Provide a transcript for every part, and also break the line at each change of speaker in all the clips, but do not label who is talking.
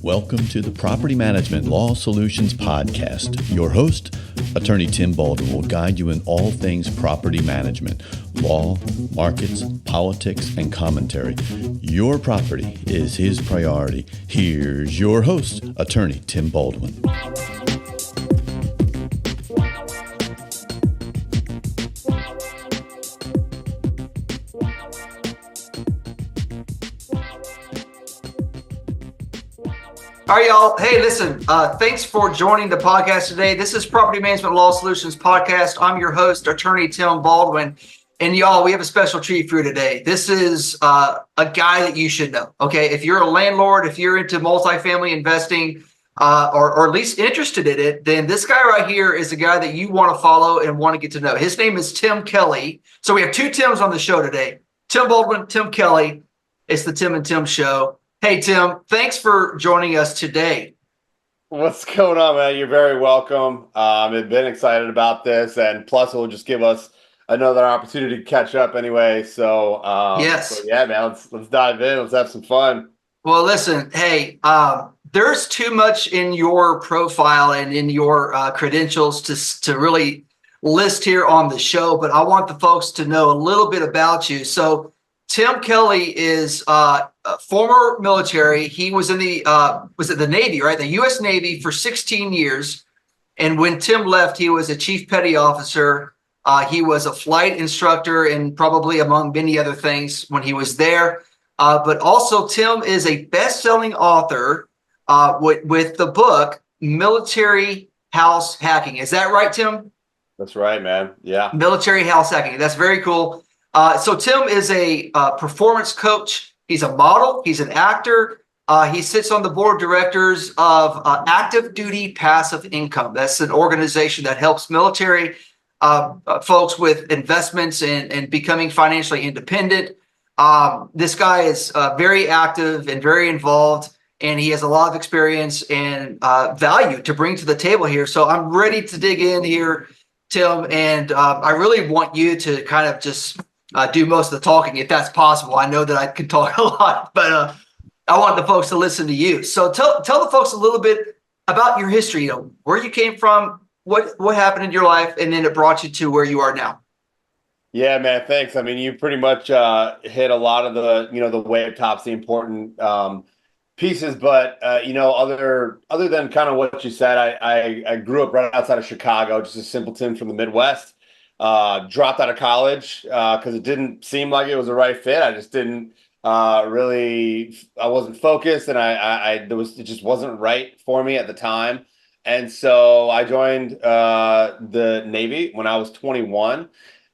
Welcome to the Property Management Law Solutions Podcast. Your host, Attorney Tim Baldwin, will guide you in all things property management, law, markets, politics, and commentary. Your property is his priority. Here's your host, Attorney Tim Baldwin.
All right, y'all. Hey, listen, thanks for joining the podcast today. This is Property Management Law Solutions Podcast. I'm your host, Attorney Tim Baldwin. And y'all, we have a special treat for you today. This is a guy that you should know, okay? If you're a landlord, if you're into multifamily investing, or at least interested in it, then this guy right here is a guy that you want to follow and want to get to know. His name is Tim Kelly. So we have two Tims on the show today. Tim Baldwin, Tim Kelly. It's the Tim and Tim Show. Hey, Tim, thanks for joining us today.
What's going on, man? You're very welcome. I've been excited about this, and plus it will just give us another opportunity to catch up anyway. So,
Yes.
So yeah, man, let's dive in. Let's have some fun.
Well, listen, hey, there's too much in your profile and in your credentials to really list here on the show, but I want the folks to know a little bit about you. So Tim Kelly is former military. He was in the Navy, right? The U.S. Navy for 16 years. And when Tim left, he was a chief petty officer. He was a flight instructor and probably among many other things when he was there. But also Tim is a best-selling author with the book Military House Hacking. Is that right, Tim?
That's right, man. Yeah.
Military House Hacking. That's very cool. So Tim is a performance coach. He's a model. He's an actor. He sits on the board of directors of Active Duty Passive Income. That's an organization that helps military folks with investments and becoming financially independent. This guy is very active and very involved, and he has a lot of experience and value to bring to the table here. So I'm ready to dig in here, Tim, and I really want you to kind of just do most of the talking, if that's possible. I know that I could talk a lot, but I want the folks to listen to you. So tell the folks a little bit about your history, where you came from, what happened in your life, and then it brought you to where you are now.
Yeah, man. Thanks. I mean, you pretty much hit a lot of the wave tops, the important pieces. But other than kind of what you said, I grew up right outside of Chicago, just a simpleton from the Midwest. Dropped out of college because it didn't seem like it was the right fit. I just didn't I wasn't focused, and it just wasn't right for me at the time. And so I joined the Navy when I was 21.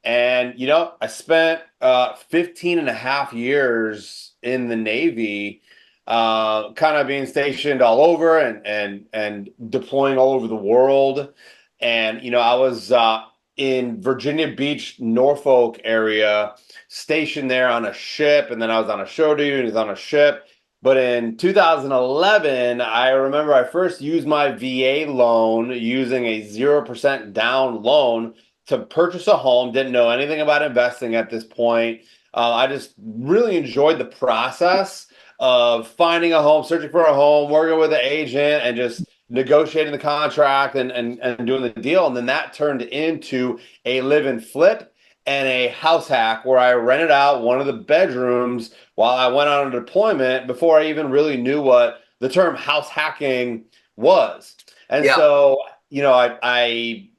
And, I spent 15 and a half years in the Navy, kind of being stationed all over and deploying all over the world. And, I was in Virginia Beach, Norfolk area, stationed there on a ship. And then I was on a show duty and was on a ship. But in 2011, I remember I first used my VA loan using a 0% down loan to purchase a home. Didn't know anything about investing at this point. I just really enjoyed the process of finding a home, searching for a home, working with an agent, and just negotiating the contract and doing the deal. And then that turned into a live and flip and a house hack where I rented out one of the bedrooms while I went on a deployment before I even really knew what the term house hacking was. And so, I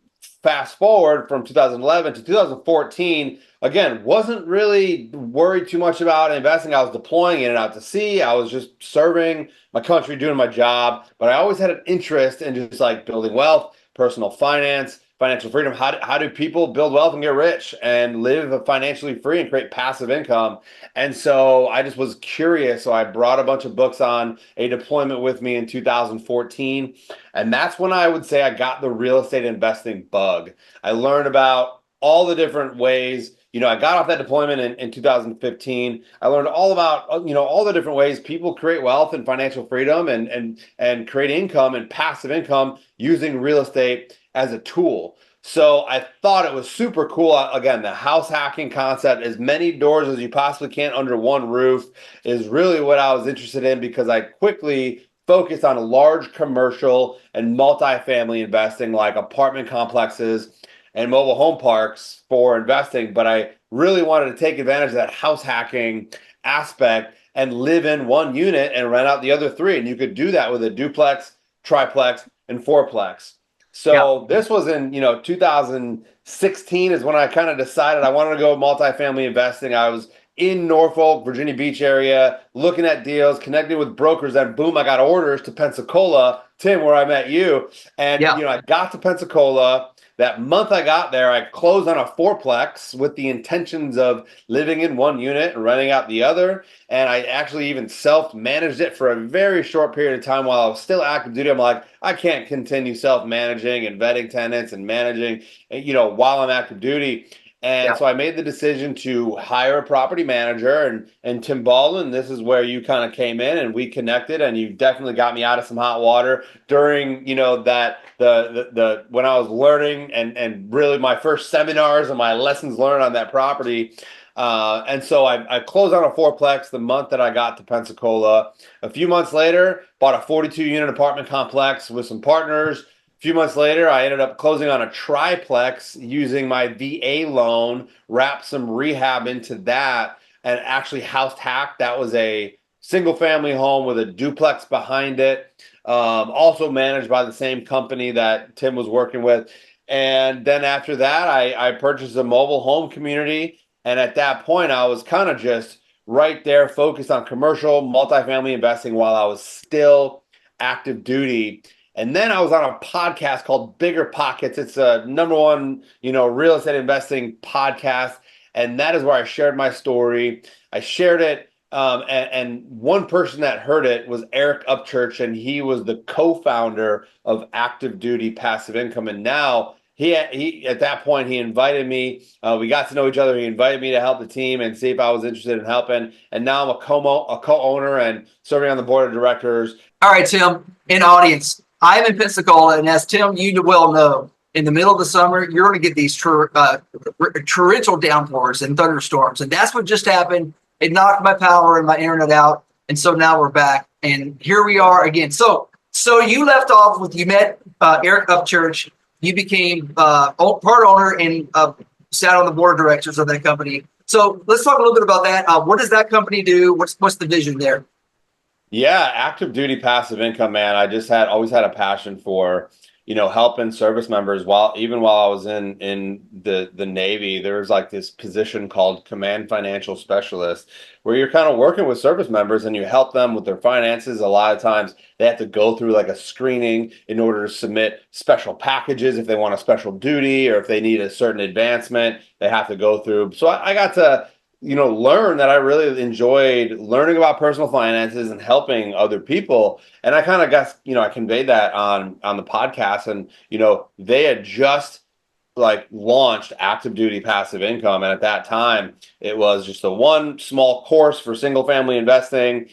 fast forward from 2011 to 2014, again, wasn't really worried too much about investing. I was deploying in and out to sea. I was just serving my country, doing my job. But I always had an interest in just like building wealth, personal finance, financial freedom. How do people build wealth and get rich and live financially free and create passive income? And so I just was curious. So I brought a bunch of books on a deployment with me in 2014. And that's when I would say I got the real estate investing bug. I learned about all the different ways. I got off that deployment in 2015. I learned all about, all the different ways people create wealth and financial freedom and create income and passive income using real estate as a tool. So I thought it was super cool. Again, the house hacking concept, as many doors as you possibly can under one roof, is really what I was interested in, because I quickly focused on large commercial and multifamily investing, like apartment complexes and mobile home parks for investing. But I really wanted to take advantage of that house hacking aspect and live in one unit and rent out the other three. And you could do that with a duplex, triplex, and fourplex. So this was in, 2016 is when I kind of decided I wanted to go multifamily investing. I was in Norfolk, Virginia Beach area, looking at deals, connecting with brokers, and boom, I got orders to Pensacola, Tim, where I met you. And, I got to Pensacola. That month I got there, I closed on a fourplex with the intentions of living in one unit and renting out the other. And I actually even self-managed it for a very short period of time while I was still active duty. I'm like, I can't continue self-managing and vetting tenants and managing, while I'm active duty. And so I made the decision to hire a property manager, and Tim Baldwin, this is where you kind of came in and we connected, and you definitely got me out of some hot water during, that the when I was learning and really my first seminars and my lessons learned on that property. And so I closed on a fourplex the month that I got to Pensacola. A few months later, bought a 42-unit apartment complex with some partners. A few months later, I ended up closing on a triplex using my VA loan, wrapped some rehab into that, and actually house hacked. That was a single family home with a duplex behind it, also managed by the same company that Tim was working with. And then after that, I purchased a mobile home community. And at that point, I was kind of just right there focused on commercial multifamily investing while I was still active duty. And then I was on a podcast called Bigger Pockets. It's a #1, real estate investing podcast. And that is where I shared my story. I shared it. And one person that heard it was Eric Upchurch, and he was the co-founder of Active Duty Passive Income. And now he at that point, he invited me. We got to know each other. He invited me to help the team and see if I was interested in helping. And now I'm a co-owner and serving on the board of directors.
All right, Tim, in audience, I'm in Pensacola, and as Tim, you well know, in the middle of the summer, you're going to get these torrential downpours and thunderstorms. And that's what just happened. It knocked my power and my internet out. And so now we're back. And here we are again. So you left off with, you met Eric Upchurch. You became part owner and sat on the board of directors of that company. So let's talk a little bit about that. What does that company do? What's the vision there?
Yeah, active duty passive income, man. I just always had a passion for, helping service members. While I was in the Navy, there was like this position called Command Financial Specialist, where you're kind of working with service members and you help them with their finances. A lot of times they have to go through like a screening in order to submit special packages if they want a special duty, or if they need a certain advancement, they have to go through. So I got to learn that I really enjoyed learning about personal finances and helping other people. And I kind of got, I conveyed that on the podcast, and, they had just like launched Active Duty Passive Income. And at that time, it was just a one small course for single family investing.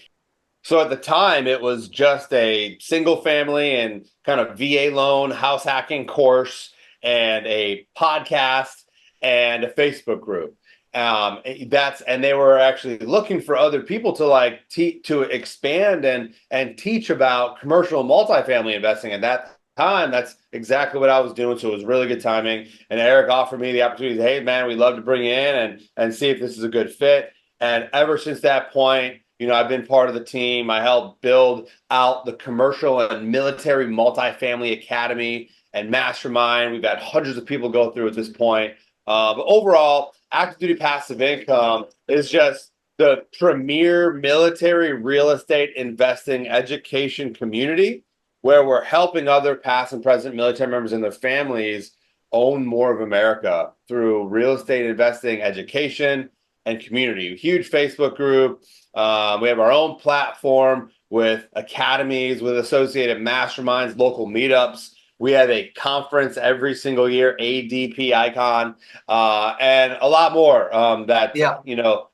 So at the time, it was just a single family and kind of VA loan house hacking course and a podcast and a Facebook group. And they were actually looking for other people to to expand and teach about commercial multifamily investing. At that time, that's exactly what I was doing. So it was really good timing. And Eric offered me the opportunity. Hey, man, we'd love to bring you in and see if this is a good fit. And ever since that point, I've been part of the team. I helped build out the commercial and military multifamily academy and mastermind. We've had hundreds of people go through at this point. But overall, Active Duty Passive Income is just the premier military real estate investing education community, where we're helping other past and present military members and their families own more of America through real estate investing education and community. Huge Facebook group. We have our own platform with academies, with associated masterminds, local meetups. We have a conference every single year, ADPI icon, and a lot more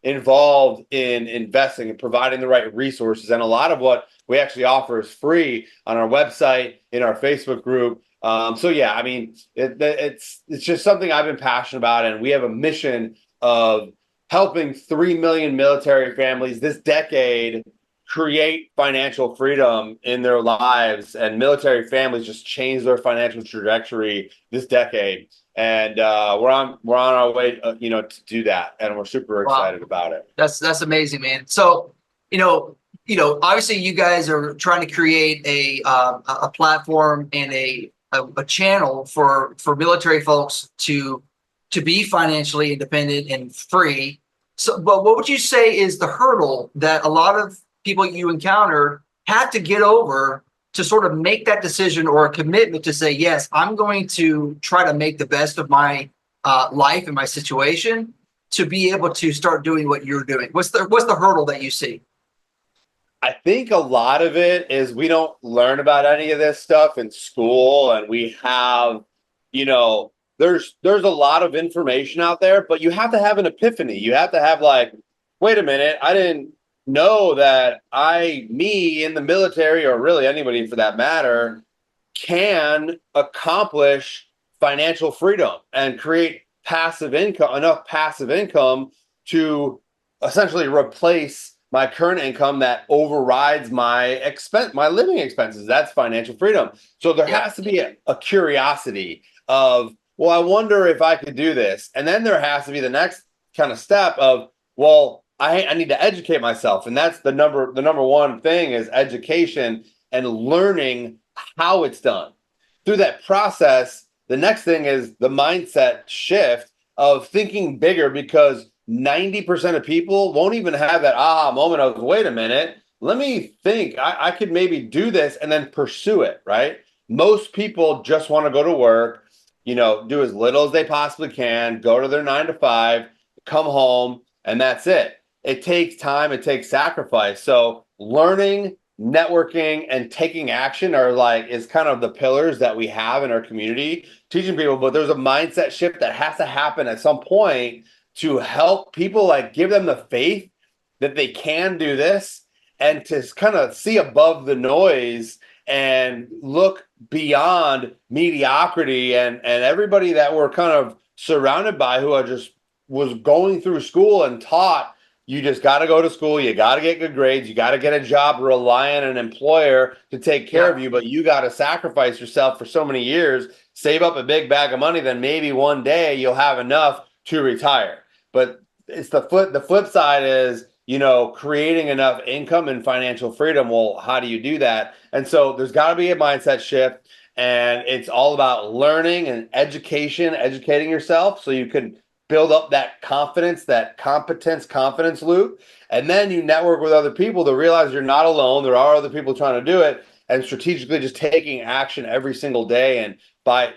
involved in investing and providing the right resources. And a lot of what we actually offer is free on our website, in our Facebook group, So yeah, I mean, it's just something I've been passionate about, and we have a mission of helping 3 million military families this decade create financial freedom in their lives, and military families just change their financial trajectory this decade. And we're on our way, to do that, and we're super
Wow.
excited about it.
That's amazing, man. So, obviously you guys are trying to create a platform and a channel for military folks to be financially independent and free. So, but what would you say is the hurdle that a lot of people you encounter had to get over to sort of make that decision or a commitment to say, yes, I'm going to try to make the best of my life and my situation to be able to start doing what you're doing? What's the hurdle that you see?
I think a lot of it is we don't learn about any of this stuff in school, and we have, there's a lot of information out there, but you have to have an epiphany. You have to have like, wait a minute, I didn't know that me in the military, or really anybody for that matter, can accomplish financial freedom and create enough passive income to essentially replace my current income that overrides my living expenses. That's financial freedom. So there has to be a curiosity of, well, I wonder if I could do this. And then there has to be the next kind of step of, well, I need to educate myself. And that's the number one thing is education and learning how it's done. Through that process, the next thing is the mindset shift of thinking bigger, because 90% of people won't even have that aha moment of, wait a minute, let me think, I could maybe do this, and then pursue it, right? Most people just want to go to work, do as little as they possibly can, go to their 9 to 5, come home, and that's it. It takes time, it takes sacrifice. So learning, networking, and taking action is kind of the pillars that we have in our community, teaching people. But there's a mindset shift that has to happen at some point to help people, give them the faith that they can do this, and to kind of see above the noise and look beyond mediocrity and everybody that we're kind of surrounded by, who are just was going through school and taught, you just got to go to school, you got to get good grades, you got to get a job, rely on an employer to take care of you, but you got to sacrifice yourself for so many years, save up a big bag of money, then maybe one day you'll have enough to retire. But it's the flip side is, creating enough income and financial freedom. Well, how do you do that? And so there's got to be a mindset shift, and it's all about learning and educating yourself so you can build up that confidence, that confidence loop. And then you network with other people to realize you're not alone. There are other people trying to do it, and strategically just taking action every single day. And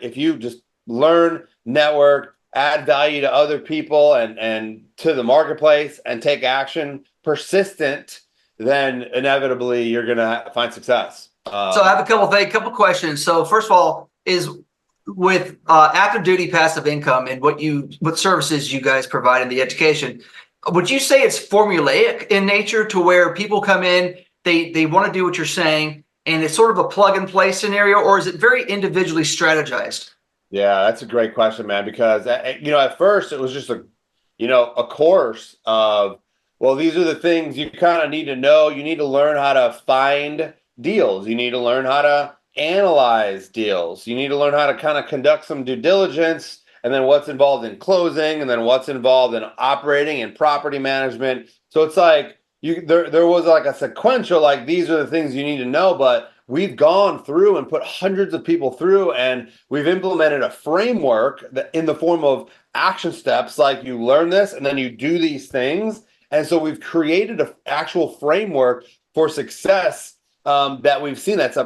if you just learn, network, add value to other people and to the marketplace, and take action, persistent, then inevitably you're going to find success.
So I have a couple questions. So first of all, is with active duty passive income and what services you guys provide in the education, would you say it's formulaic in nature, to where people come in, they want to do what you're saying, and it's sort of a plug and play scenario, or is it very individually strategized?
Yeah, that's a great question, man, because, at first it was just a course of, well, these are the things you kind of need to know. You need to learn how to find deals. You need to learn how to analyze deals. You need to learn how to kind of conduct some due diligence, and then what's involved in closing, and then what's involved in operating and property management. So it's like there was like a sequential, these are the things you need to know, but we've gone through and put hundreds of people through, and we've implemented a framework that in the form of action steps, like you learn this and then you do these things. And so we've created an actual framework for success that we've seen that's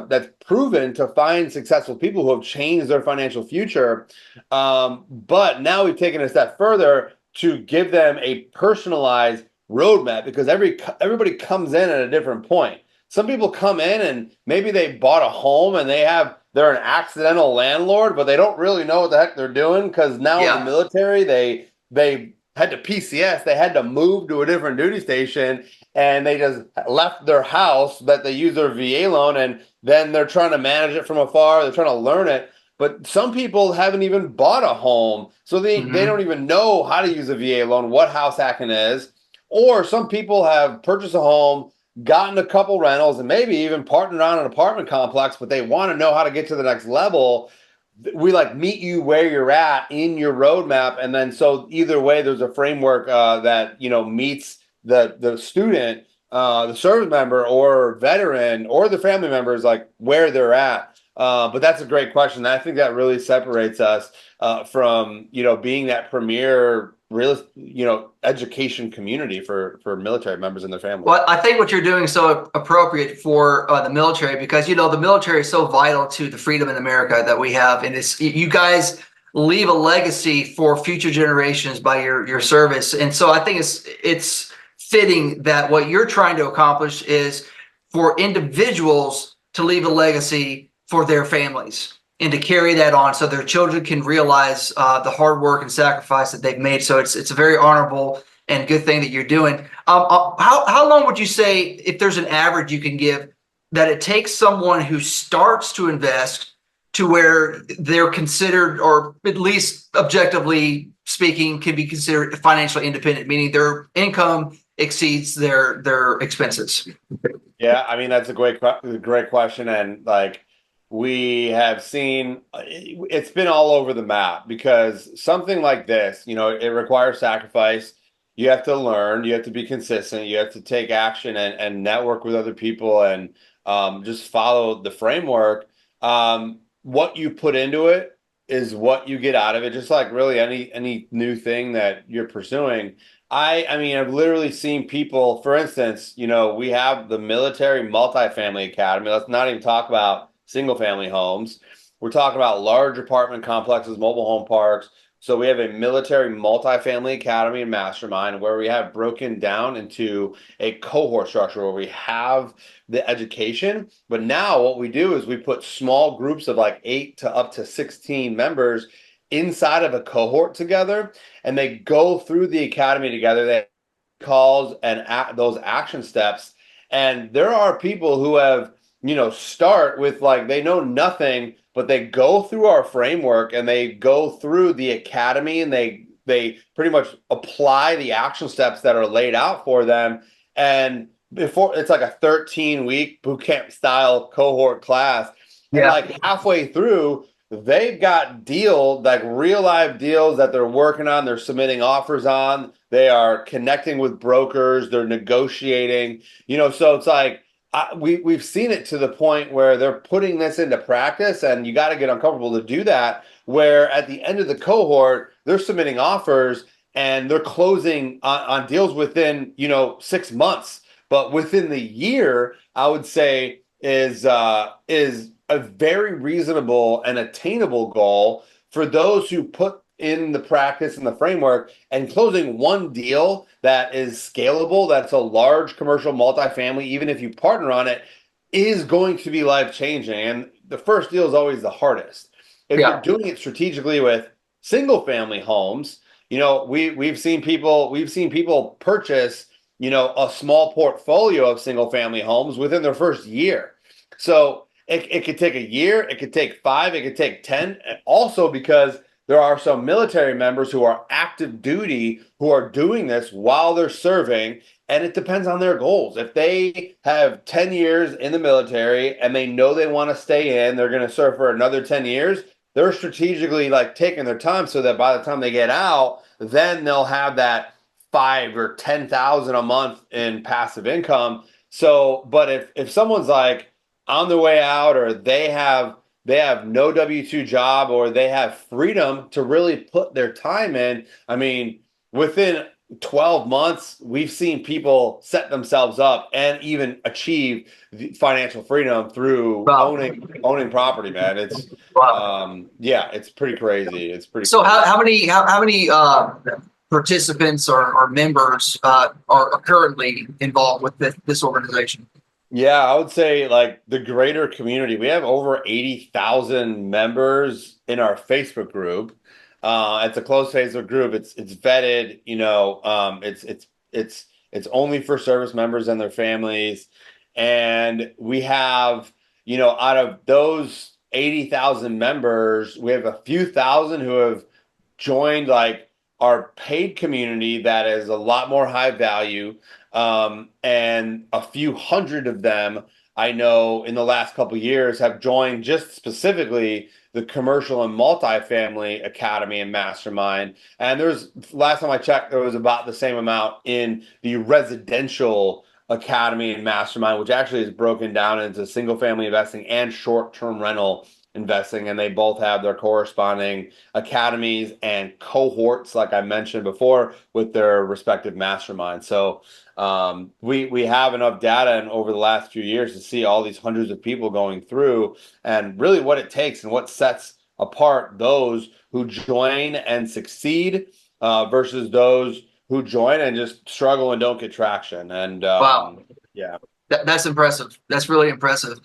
proven to find successful people who have changed their financial future. But now we've taken a step further to give them a personalized roadmap, because everybody comes in at a different point. Some people come in and maybe they bought a home and they're an accidental landlord, but they don't really know what the heck they're doing, because now in the military, they had to PCS, they had to move to a different duty station, and they just left their house that they use their VA loan, and then they're trying to manage it from afar. They're trying to learn it. but some people haven't even bought a home. So they don't even know how to use a VA loan, what house hacking is. Or some people have purchased a home, gotten a couple rentals, and maybe even partnered on an apartment complex, but they want to know how to get to the next level. We like meet you where you're at in your roadmap. And then so either way, there's a framework that, meets the student, the service member or veteran or the family members, like where they're at. But that's a great question. I think that really separates us from, being that premier education community for military members and their families.
Well, I think what you're doing is so appropriate for the military, because the military is so vital to the freedom in America that we have, and you guys leave a legacy for future generations by your service. And so I think it's fitting that what you're trying to accomplish is for individuals to leave a legacy for their families and to carry that on so their children can realize the hard work and sacrifice that they've made. So it's a very honorable and good thing that you're doing. How long would you say, if there's an average you can give, that it takes someone who starts to invest to where they're considered, or at least objectively speaking, can be considered financially independent, meaning their income exceeds their expenses?
Yeah, I mean, that's a great question. And like, we have seen it's been all over the map, because something like this, it requires sacrifice. You have to learn, you have to be consistent, you have to take action and network with other people and just follow the framework. What you put into it is what you get out of it, just like really any new thing that you're pursuing. I mean, I've literally seen people, for instance, we have the Military Multifamily Academy. Let's not even talk about single family homes. We're talking about large apartment complexes, mobile home parks. So we have a Military Multifamily Academy and Mastermind, where we have broken down into a cohort structure where we have the education. But now what we do is we put small groups of like 8 to up to 16 members inside of a cohort together, and they go through the academy together. They calls and those action steps. And there are people who have, start with like, they know nothing, but they go through our framework and they go through the academy, and they pretty much apply the action steps that are laid out for them. And before, it's like a 13-week boot camp style cohort class. And like halfway through, they've got deals, like real live deals that they're working on. They're submitting offers on. They are connecting with brokers. They're negotiating, so it's like, we've seen it to the point where they're putting this into practice, and you got to get uncomfortable to do that, where at the end of the cohort, they're submitting offers and they're closing on deals within, 6 months. But within the year, I would say is a very reasonable and attainable goal for those who put in the practice and the framework. And closing one deal that is scalable, that's a large commercial multifamily, even if you partner on it, is going to be life-changing. And the first deal is always the hardest. If you're doing it strategically with single family homes, we've seen people purchase, a small portfolio of single family homes within their first year. So it could take a year, it could take 5, it could take 10. Also, because there are some military members who are active duty who are doing this while they're serving, and it depends on their goals. If they have 10 years in the military and they know they want to stay in, they're going to serve for another 10 years, they're strategically like taking their time so that by the time they get out, then they'll have that 5 or 10,000 a month in passive income. So, but if someone's like on their way out, or they have no W-2 job, or they have freedom to really put their time in, I mean, within 12 months, we've seen people set themselves up and even achieve financial freedom through owning property, man. It's it's pretty crazy. It's pretty
So
crazy.
how many participants or members are currently involved with this organization?
Yeah, I would say like the greater community. We have over 80,000 members in our Facebook group. It's a closed Facebook group. It's vetted. It's only for service members and their families. And we have, out of those 80,000 members. We have a few thousand who have joined like our paid community that is a lot more high value. And a few hundred of them I know in the last couple of years have joined just specifically the commercial and multifamily academy and mastermind. And there's last time I checked, there was about the same amount in the residential academy and mastermind, which actually is broken down into single family investing and short-term rental investing. And they both have their corresponding academies and cohorts, like I mentioned before, with their respective masterminds. So we have enough data and over the last few years to see all these hundreds of people going through and really what it takes and what sets apart those who join and succeed versus those who join and just struggle and don't get traction. And
Wow.
Yeah,
That's impressive. That's really impressive.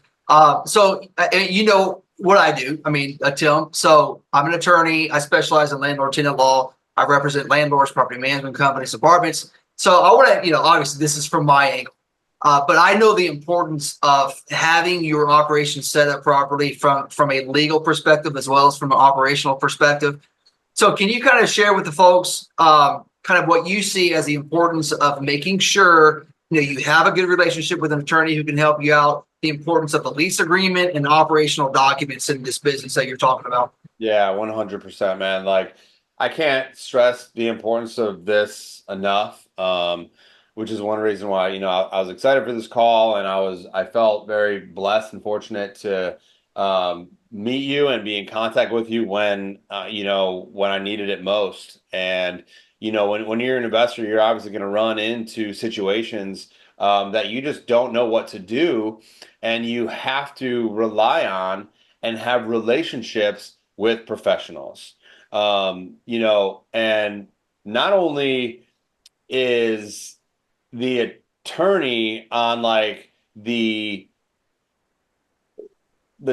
So you know what I do. I mean, Tim, so I'm an attorney. I specialize in landlord tenant law. I represent landlords, property management companies, apartments. So I want to, obviously this is from my angle, but I know the importance of having your operation set up properly from a legal perspective as well as from an operational perspective. So can you kind of share with the folks kind of what you see as the importance of making sure you have a good relationship with an attorney who can help you out, the importance of the lease agreement and operational documents in this business that you're talking about?
Yeah, 100%, man. Like, I can't stress the importance of this enough, which is one reason why, I was excited for this call, and I felt very blessed and fortunate to meet you and be in contact with you when I needed it most. And when you're an investor, you're obviously going to run into situations that you just don't know what to do, and you have to rely on and have relationships with professionals. And not only is the attorney on like the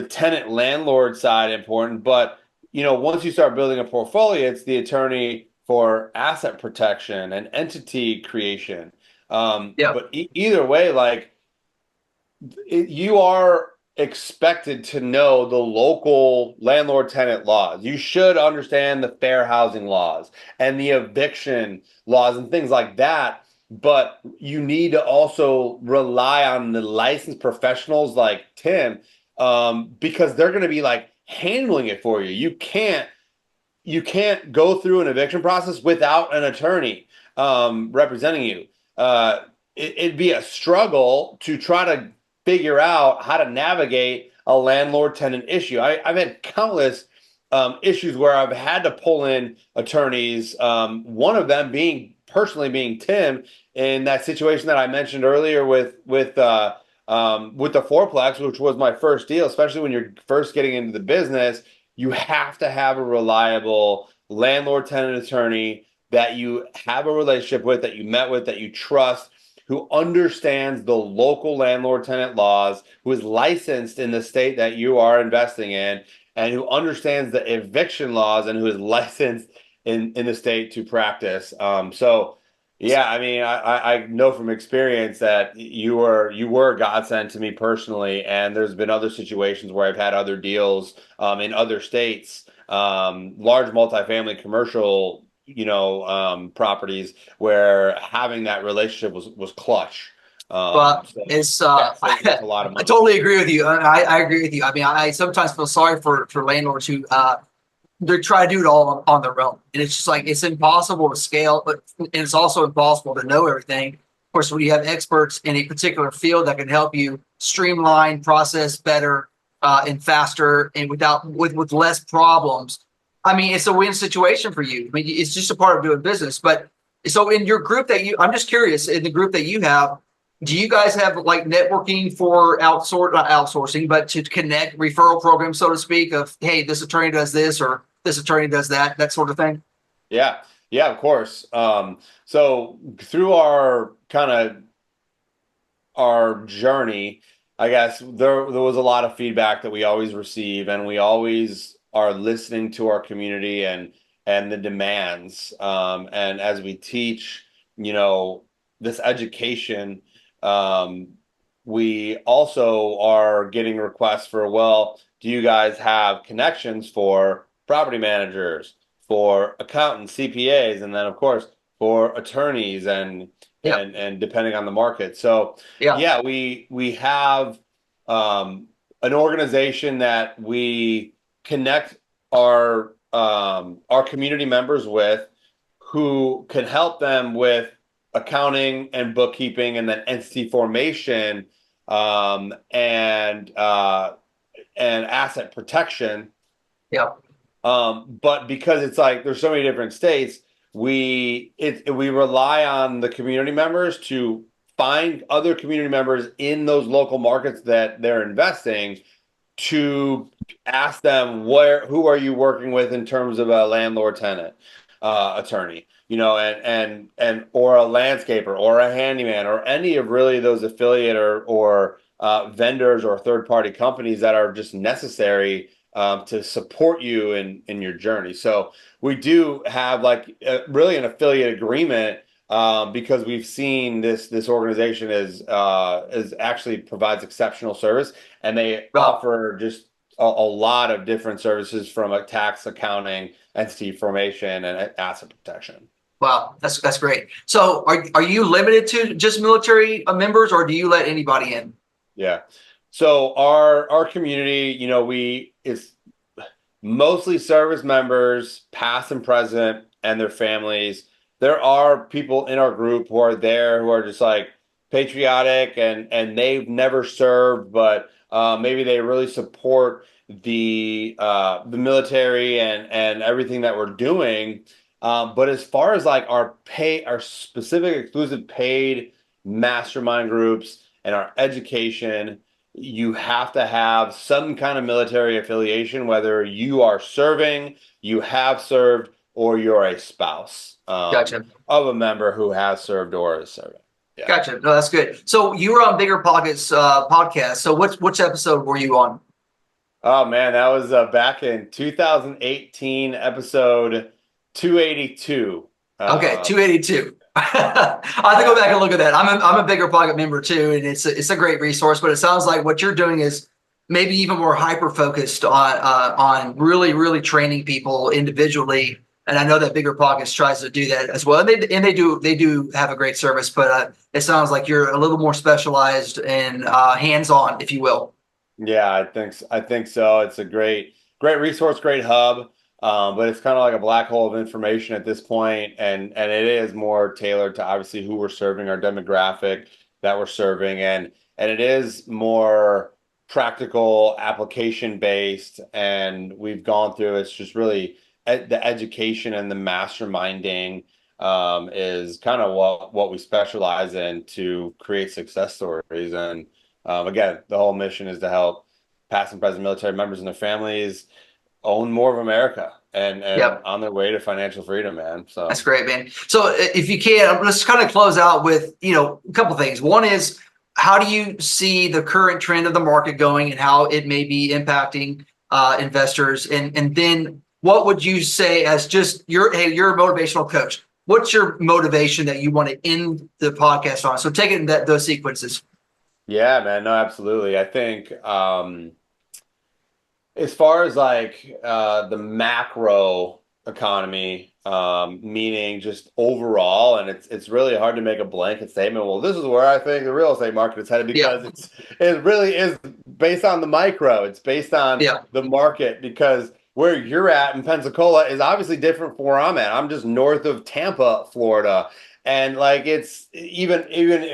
tenant landlord side important, but once you start building a portfolio, it's the attorney for asset protection and entity creation.
Yeah.
But either way, like you are expected to know the local landlord tenant laws. You should understand the fair housing laws and the eviction laws and things like that. But you need to also rely on the licensed professionals like Tim, because they're going to be like handling it for you. You can't go through an eviction process without an attorney representing you. It'd be a struggle to try to figure out how to navigate a landlord-tenant issue. I've had countless issues where I've had to pull in attorneys. One of them personally being Tim in that situation that I mentioned earlier with the fourplex, which was my first deal. Especially when you're first getting into the business, you have to have a reliable landlord-tenant attorney that you have a relationship with, that you met with, that you trust, who understands the local landlord-tenant laws, who is licensed in the state that you are investing in, and who understands the eviction laws and who is licensed in the state to practice. So yeah, I mean, I know from experience that you were a godsend to me personally, and there's been other situations where I've had other deals in other states, large multifamily commercial properties where having that relationship was clutch.
But
So
it's
that's a lot of
I
money.
totally agree with you. I agree with you. I mean, I sometimes feel sorry for landlords who they try to do it all on their own, and it's just like it's impossible to scale, but and it's also impossible to know everything. Of course, when you have experts in a particular field that can help you streamline process better and faster and with less problems, I mean, it's a win situation for you. I mean, it's just a part of doing business. But so in your group I'm just curious, in the group that you have, do you guys have like networking for not outsourcing, but to connect referral programs, so to speak, of, hey, this attorney does this or this attorney does that sort of thing?
Yeah, of course. So through our journey, I guess there was a lot of feedback that we always receive, and we always are listening to our community and the demands. And as we teach, this education, we also are getting requests for, well, do you guys have connections for property managers, for accountants, CPAs, and then of course for attorneys
Yeah.
and depending on the market. So
Yeah.
yeah, we have an organization that we connect our community members with, who can help them with accounting and bookkeeping and then entity formation, and asset protection.
Yeah.
But because it's like there's so many different states, we rely on the community members to find other community members in those local markets that they're investing, to ask them who are you working with in terms of a landlord tenant attorney, and or a landscaper or a handyman or any of really those affiliate or vendors or third party companies that are just necessary to support you in your journey. So we do have really an affiliate agreement, because we've seen this organization is actually provides exceptional service, and they offer just a lot of different services, from a tax, accounting, entity formation, and asset protection.
Wow, that's great. So are you limited to just military members, or do you let anybody in?
Yeah. So our community, it's mostly service members, past and present, and their families. There are people in our group who are there who are just like patriotic, and they've never served, but maybe they really support the military and everything that we're doing. But as far as like our specific exclusive paid mastermind groups and our education, you have to have some kind of military affiliation, whether you are serving, you have served, or you're a spouse
Gotcha.
of a member who has served or is serving. Yeah.
Gotcha. No, that's good. So you were on Bigger Pockets podcast. So which episode were you on?
Oh man, that was back in 2018, episode 282.
Okay, 282. I have to go back and look at that. I'm a Bigger Pocket member too, and it's a great resource. But it sounds like what you're doing is maybe even more hyper focused on really training people individually. And I know that Bigger Pockets tries to do that as well. And they do have a great service, but it sounds like you're a little more specialized and hands on, if you will.
Yeah, I think so. It's a great resource, great hub. But it's kind of like a black hole of information at this point, and it is more tailored to obviously who we're serving, our demographic that we're serving, and it is more practical, application based, and we've gone through. It's just really the education and the masterminding is kind of what we specialize in to create success stories. And again, the whole mission is to help past and present military members and their families own more of America and
Yep.
on their way to financial freedom, man. So
That's great, man. So if you can, let's kind of close out with, a couple things. One is, how do you see the current trend of the market going and how it may be impacting investors? And then what would you say as just you're a motivational coach? What's your motivation that you want to end the podcast on? So take it in those sequences.
yeah, man, no, absolutely. I think as far as like the macro economy, meaning just overall, and it's really hard to make a blanket statement. Well, this is where I think the real estate market is headed, because it really is based on the micro. It's based on the market, because where you're at in Pensacola is obviously different from where I'm at. I'm just north of Tampa, Florida. And like it's even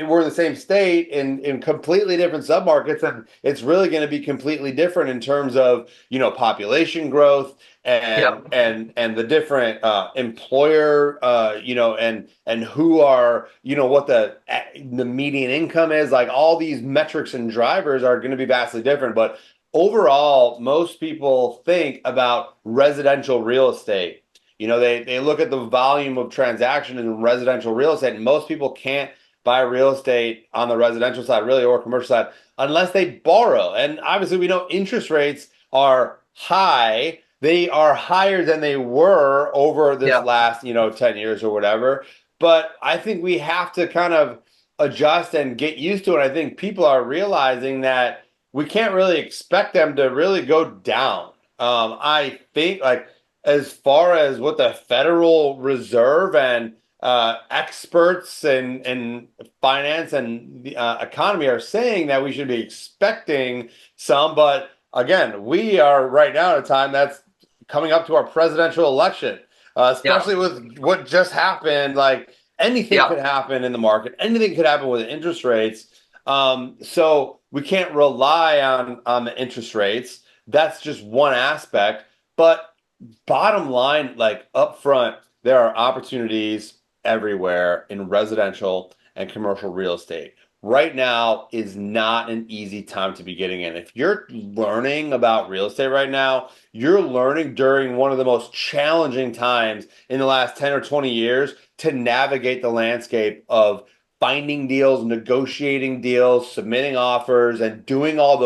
we're in the same state in completely different submarkets, and it's really going to be completely different in terms of population growth and the different employer and who are what the median income is. Like all these metrics and drivers are going to be vastly different, but overall, most people think about residential real estate. They look at the volume of transaction in residential real estate, and most people can't buy real estate on the residential side, really, or commercial side, unless they borrow. And obviously, we know interest rates are high. They are higher than they were over this last, 10 years or whatever. But I think we have to kind of adjust and get used to it. I think people are realizing that we can't really expect them to really go down. I think like as far as what the Federal Reserve and experts in finance and the economy are saying that we should be expecting some, but again, we are right now at a time that's coming up to our presidential election, especially with what just happened. Like anything could happen in the market, anything could happen with interest rates. So we can't rely on the interest rates. That's just one aspect. But bottom line, like upfront, there are opportunities everywhere in residential and commercial real estate. Right now is not an easy time to be getting in. If you're learning about real estate right now, you're learning during one of the most challenging times in the last 10 or 20 years to navigate the landscape of finding deals, negotiating deals, submitting offers, and doing all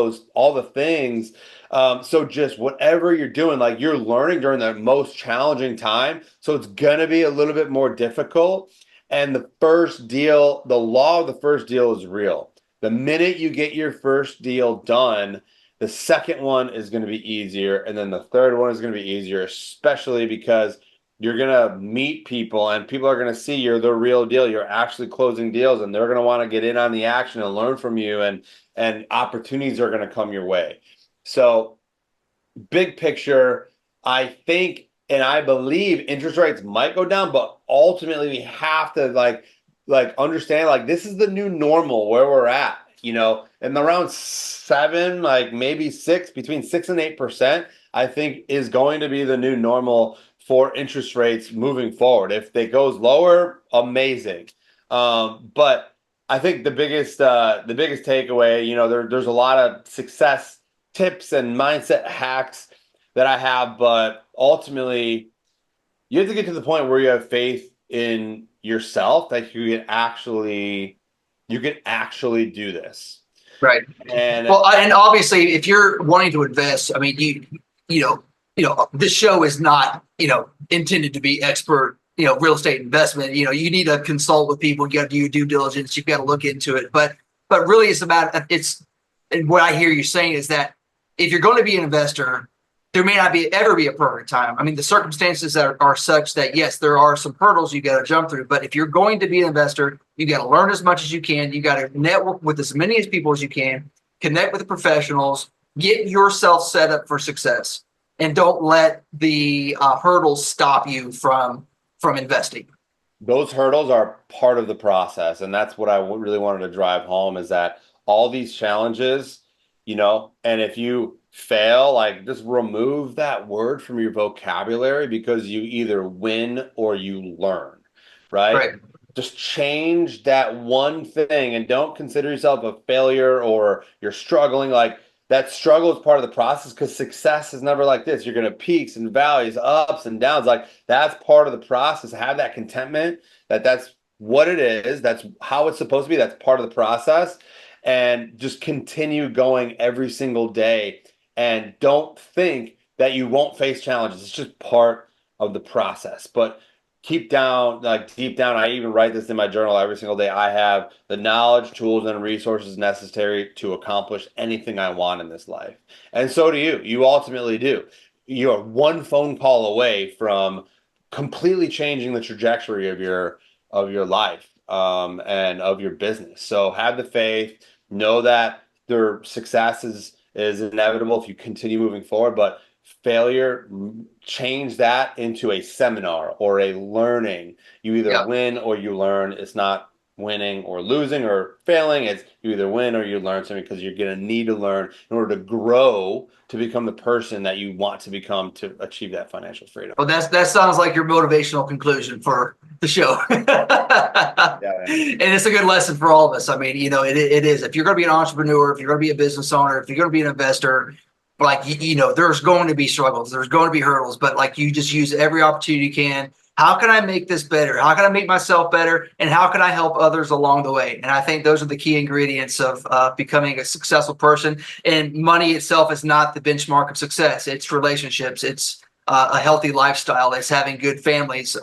the things. So just whatever you're doing, like you're learning during the most challenging time. So it's going to be a little bit more difficult. And the first deal, the law of the first deal is real. The minute you get your first deal done, the second one is going to be easier. And then the third one is going to be easier, especially because you're going to meet people and people are going to see you're the real deal. You're actually closing deals and they're going to want to get in on the action and learn from you, and opportunities are going to come your way. So big picture, I think, and I believe interest rates might go down, but ultimately we have to like understand like this is the new normal where we're at, and around 7, like maybe 6, between 6 and 8%, I think is going to be the new normal for interest rates moving forward. If it goes lower, amazing. But I think the biggest takeaway, there's a lot of success tips and mindset hacks that I have, but ultimately you have to get to the point where you have faith in yourself that you can actually do this.
Right.
And
and obviously if you're wanting to invest, I mean, this show is not, intended to be expert, real estate investment. You need to consult with people. You got to do your due diligence. You've got to look into it. But really it's about, and what I hear you saying is that if you're going to be an investor, there may not ever be a perfect time. I mean, the circumstances are such that, yes, there are some hurdles you got to jump through. But if you're going to be an investor, you got to learn as much as you can. You got to network with as many as people as you can, connect with the professionals, get yourself set up for success, and don't let the hurdles stop you from investing.
Those hurdles are part of the process. And that's what I really wanted to drive home, is that all these challenges, and if you fail, like just remove that word from your vocabulary, because you either win or you learn, right? Just change that one thing and don't consider yourself a failure or you're struggling. Like that struggle is part of the process, because success is never like this. You're going to peaks and valleys, ups and downs. Like that's part of the process. Have that contentment that that's what it is. That's how it's supposed to be. That's part of the process. And just continue going every single day. And don't think that you won't face challenges. It's just part of the process. But deep down, I even write this in my journal every single day. I have the knowledge, tools, and resources necessary to accomplish anything I want in this life. And so do you. You ultimately do. You're one phone call away from completely changing the trajectory of your life and of your business. So have the faith. Know that their success is inevitable if you continue moving forward, but failure, change that into a seminar or a learning. You either win or you learn. It's not winning or losing or failing. It's you either win or you learn something, because you're going to need to learn in order to grow to become the person that you want to become to achieve that financial freedom.
Well, that sounds like your motivational conclusion for the show. And it's a good lesson for all of us. I mean, it is. If you're going to be an entrepreneur, if you're going to be a business owner, if you're going to be an investor, like, there's going to be struggles, there's going to be hurdles, but like you just use every opportunity you can. How can I make this better? How can I make myself better? And how can I help others along the way? And I think those are the key ingredients of becoming a successful person. And money itself is not the benchmark of success. It's relationships. It's a healthy lifestyle. It's having good families.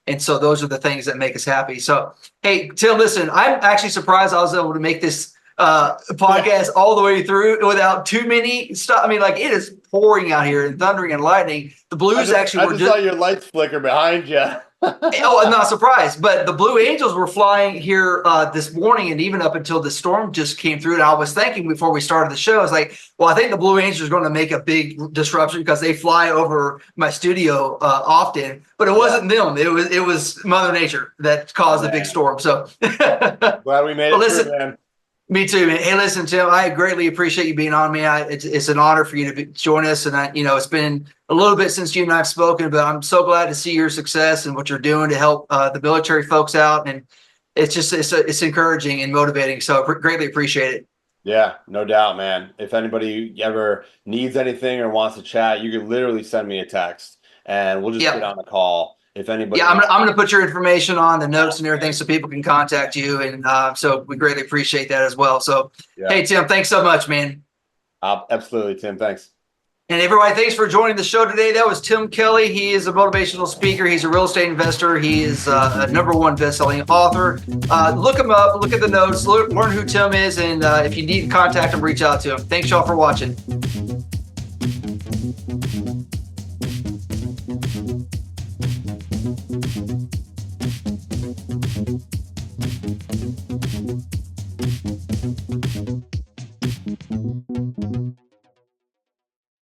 And so those are the things that make us happy. So, hey, Tim, listen, I'm actually surprised I was able to make this podcast all the way through without too many stuff. I mean, like it is pouring out here and thundering and lightning. The Blues
I just saw your lights flicker behind you.
Oh, I'm not surprised. But the Blue Angels were flying here this morning, and even up until the storm just came through. And I was thinking before we started the show, I was like, well, I think the Blue Angels are going to make a big disruption because they fly over my studio often. But it wasn't them. It was Mother Nature that caused the big storm. So
glad we made it through, man.
Me too, man. Hey, listen, Tim, I greatly appreciate you being on, man. It's an honor for you to join us. And it's been a little bit since you and I have spoken, but I'm so glad to see your success and what you're doing to help the military folks out. And it's encouraging and motivating. So greatly appreciate it.
Yeah, no doubt, man. If anybody ever needs anything or wants to chat, you can literally send me a text and we'll just get on a call. If anybody,
I'm gonna put your information on the notes and everything so people can contact you, and so we greatly appreciate that as well. So, Hey, Tim, thanks so much, man.
Absolutely, Tim. Thanks.
And everybody, thanks for joining the show today. That was Tim Kelly. He is a motivational speaker. He's a real estate investor. He is a #1 best-selling author. Look him up. Look at the notes. Learn who Tim is, and if you need to contact him, reach out to him. Thanks, y'all, for watching.